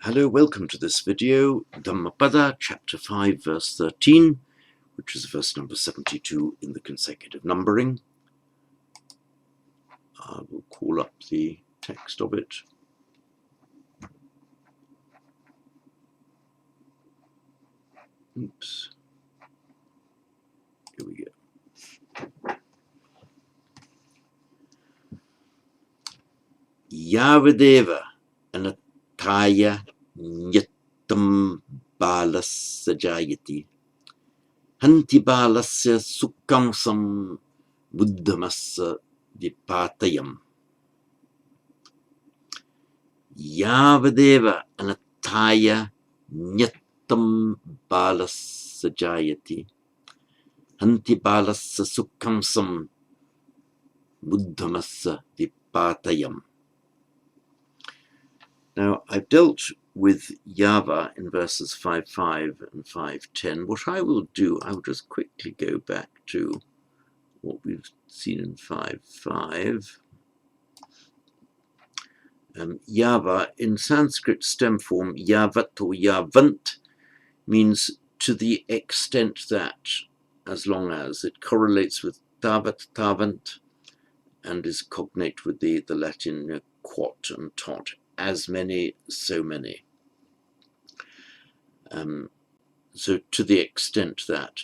Hello, welcome to this video, Dhammapada, chapter 5, verse 13, which is verse number 72 in the consecutive numbering. I will call up the text of it. Oops. Here we go. Yavadeva anataya nyattam balasya jayati hanti balasya sukkamsam buddhamasya vipatayam. Yavadeva anataya nyattam balasya jayati hanti balasya sukkamsam buddhamasya vipatayam. Now, I've dealt with Yava in verses 5.5 and 5.10. What I will do, I will just quickly go back to what we've seen in 5.5. Yava, in Sanskrit stem form, yavat or yavant, means to the extent that, as long as. It correlates with tavat, tavant, and is cognate with the Latin quot and tot. As many, so many. So to the extent that.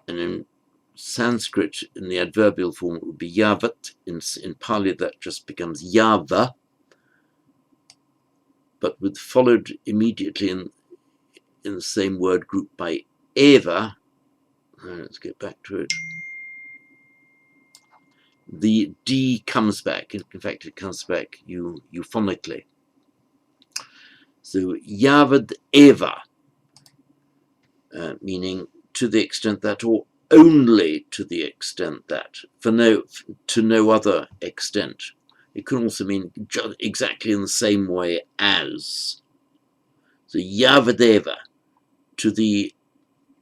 And in Sanskrit, in the adverbial form, it would be yavat. In Pali, that just becomes yava, but with followed immediately in the same word group by eva. Let's get back to it. The D comes back. In fact, it comes back euphonically. So yavad eva, meaning to the extent that, or only to the extent that, to no other extent. It can also mean exactly in the same way as. So yavad eva, to the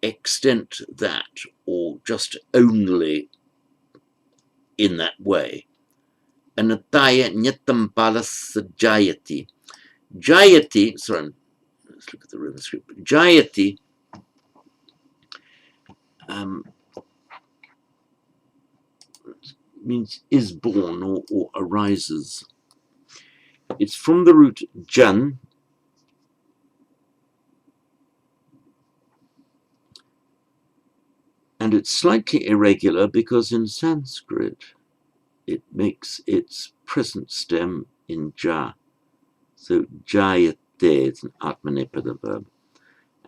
extent that, or just only in that way. Anataya nyatam balasya jayati. Jayati, sorry, let's look at the Roman script. Jayati means is born or arises. It's from the root jan, and it's slightly irregular because in Sanskrit it makes its present stem in ja. So jayate, it's an atmanepada verb.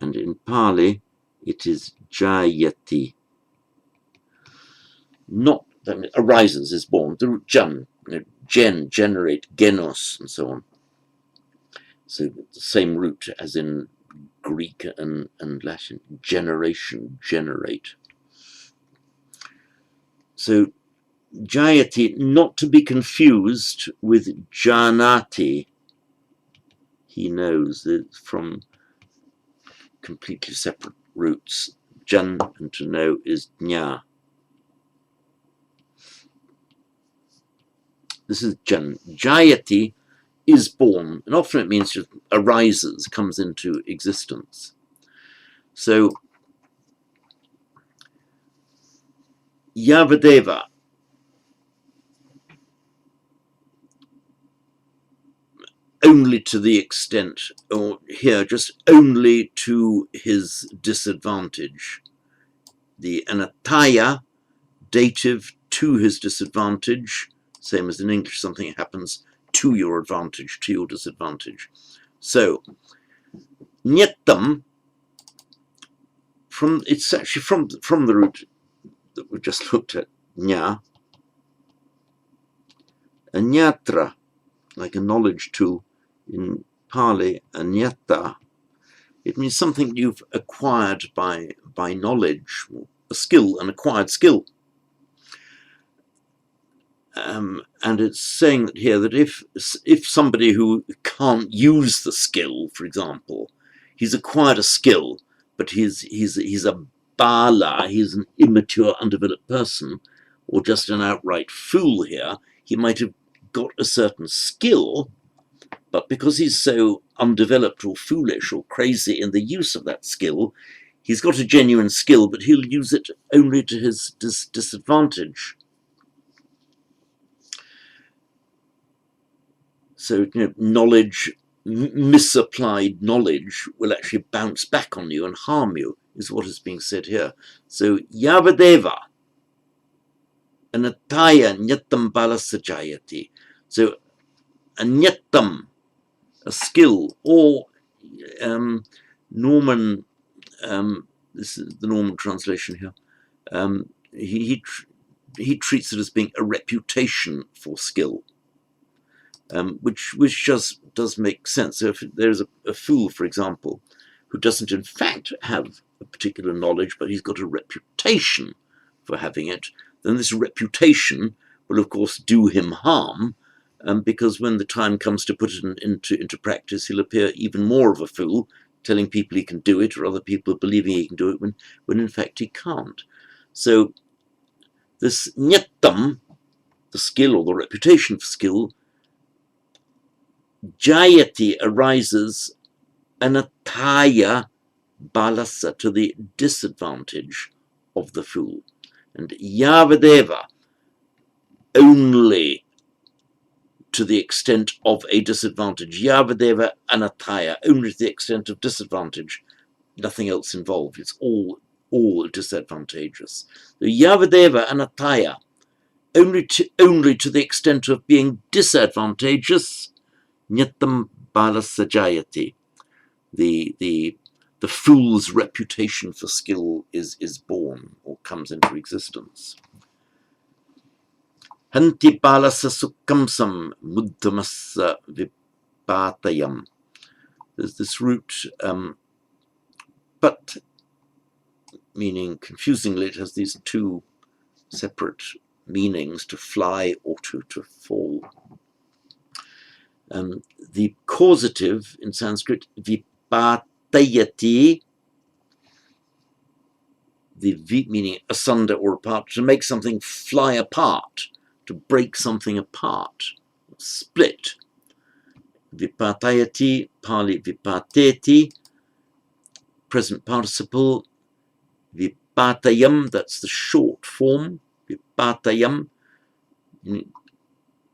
And in Pali it is jayati. Not, that means arises, is born. The root jan, gen, generate, genos, and so on. So the same root as in Greek and Latin, generation, generate. So jayati, not to be confused with janati. He knows, it's from completely separate roots. Jan and to know is jna. This is jan. Jayati is born, and often it means just arises, comes into existence. So Yavadeva, only to the extent, or here just only to his disadvantage. The anataya, dative, to his disadvantage, same as in English, something happens to your advantage, to your disadvantage. So nyattam, it's actually from the root that we just looked at, nya, anyatra, like a knowledge tool. In Pali, anyata, it means something you've acquired by knowledge, a skill, an acquired skill. And it's saying that here that if somebody who can't use the skill, for example, he's acquired a skill, but he's a bala, he's an immature, undeveloped person, or just an outright fool here, he might have got a certain skill, But because he's so undeveloped or foolish or crazy in the use of that skill, he's got a genuine skill, but he'll use it only to his disadvantage. So, knowledge, misapplied knowledge, will actually bounce back on you and harm you, is what is being said here. So, Yavadeva, anataya nyatam balasajayati. So, a nyatam, a skill, or Norman, this is the Norman translation here, he treats it as being a reputation for skill. Which just does make sense. So if there's a fool, for example, who doesn't in fact have a particular knowledge, but he's got a reputation for having it, then this reputation will of course do him harm, because when the time comes to put it into practice, he'll appear even more of a fool, telling people he can do it, or other people believing he can do it when in fact he can't. So this nyattam, the skill or the reputation for skill, jayati, arises anataya balasa, to the disadvantage of the fool, and yavadeva, only to the extent of a disadvantage. Yavadeva anataya, only to the extent of disadvantage, nothing else involved. It's all disadvantageous. The yavadeva anataya, only to the extent of being disadvantageous, nyatam balasajayati, the fool's reputation for skill is born or comes into existence. Hanti balasa sukkamsam muddhamassa vipatayam. There's this root, but meaning confusingly, it has these two separate meanings, to fly or to fall. The causative in Sanskrit, vipatayati, the vi meaning asunder or apart, to make something fly apart, to break something apart, split. Vipatayati, Pali vipateti, present participle. Vipatayam, that's the short form. Vipatayam.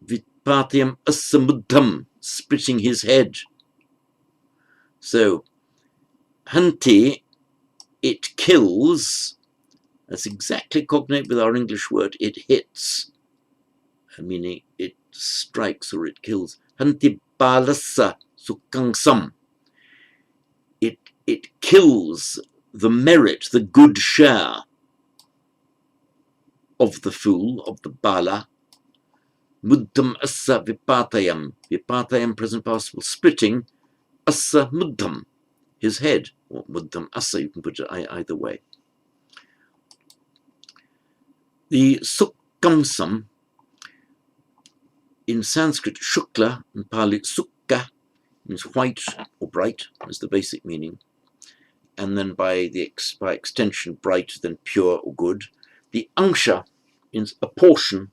Vipatayam asamuddham, splitting his head. So, hanti, it kills. That's exactly cognate with our English word, it hits, meaning it strikes or it kills. Hanti balasa sukkangsam. It kills the merit, the good share of the fool, of the bala. Muddham assa vipatayam. Vipatayam, present participle, splitting. Assa muddham, his head. Or muddham assa, you can put it either way. The sukkamsam, in Sanskrit, shukla, in Pali, sukka, means white or bright, is the basic meaning. And then by extension, bright, then pure or good. The angsha means a portion,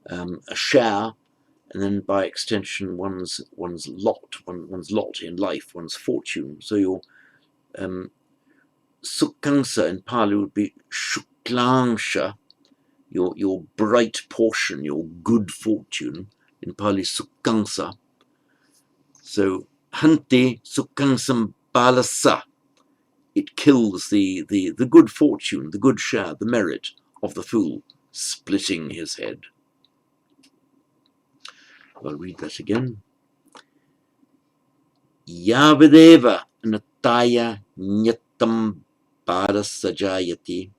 a share, and then by extension, one's lot in life, one's fortune. So your sukkansa in Pali would be shuklangsha, your bright portion, your good fortune, in Pali sukkansa. So hanti sukkansam balasa, it kills the good fortune, the good share, the merit of the fool, splitting his head. I'll read that again. Yavadeva nataya nyatam balasajayati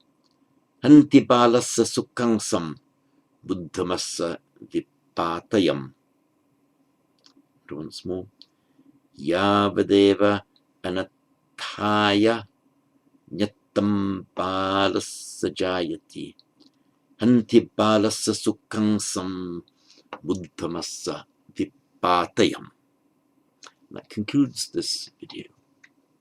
hanti balasa sukkangsam buddhamassa vipatayam. Once more. Yavadeva anataya nyatam balasajayati hanti balasa sukkangsam buddhamassa vipatayam. That concludes this video.